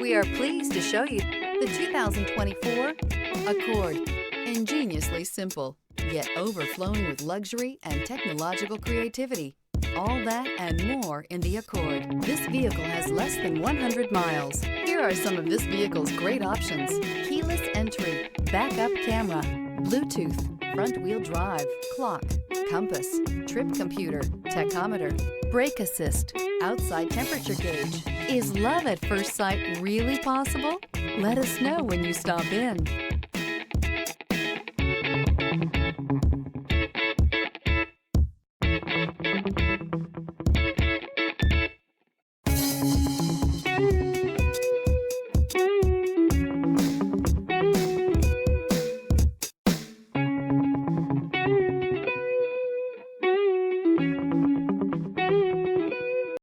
We are pleased to show you the 2024 Accord. Ingeniously simple, yet overflowing with luxury and technological creativity. All that and more in the Accord. This vehicle has less than 100 miles. Here are some of this vehicle's great options: keyless entry, backup camera, Bluetooth, front-wheel drive, clock, compass, trip computer, tachometer, brake assist, outside temperature gauge. Is love at first sight really possible? Let us know when you stop in.